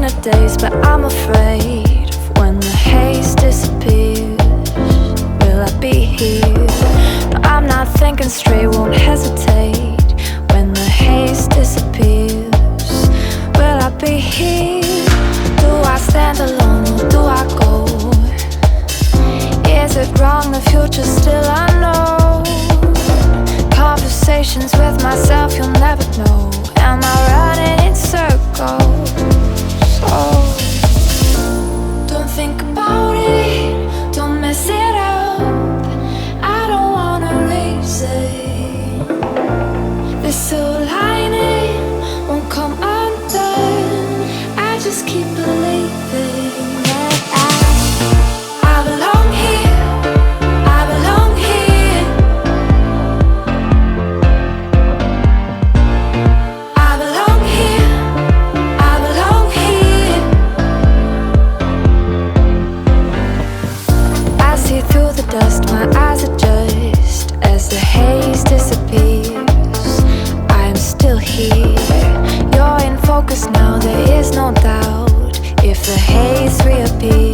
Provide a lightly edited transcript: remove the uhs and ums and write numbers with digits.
a daze, but I'm afraid of when the haze disappears. Will I be here? No, I'm not thinking straight, won't hesitate. When the haze disappears, will I be here? Do I stand alone or do I go? Is it wrong, the future's still unknown? Conversations with myself, you'll never know. Am I running in circles? Oh, don't think about it, don't mess it up. I don't wanna raise it. This silver lining won't come undone. I just keep believing that I belong here. I belong here. I belong here. I belong here. I see through the dust, my eyes adjust as the haze disappears. I am still here. You're in focus now, there is no doubt. If the haze reappears,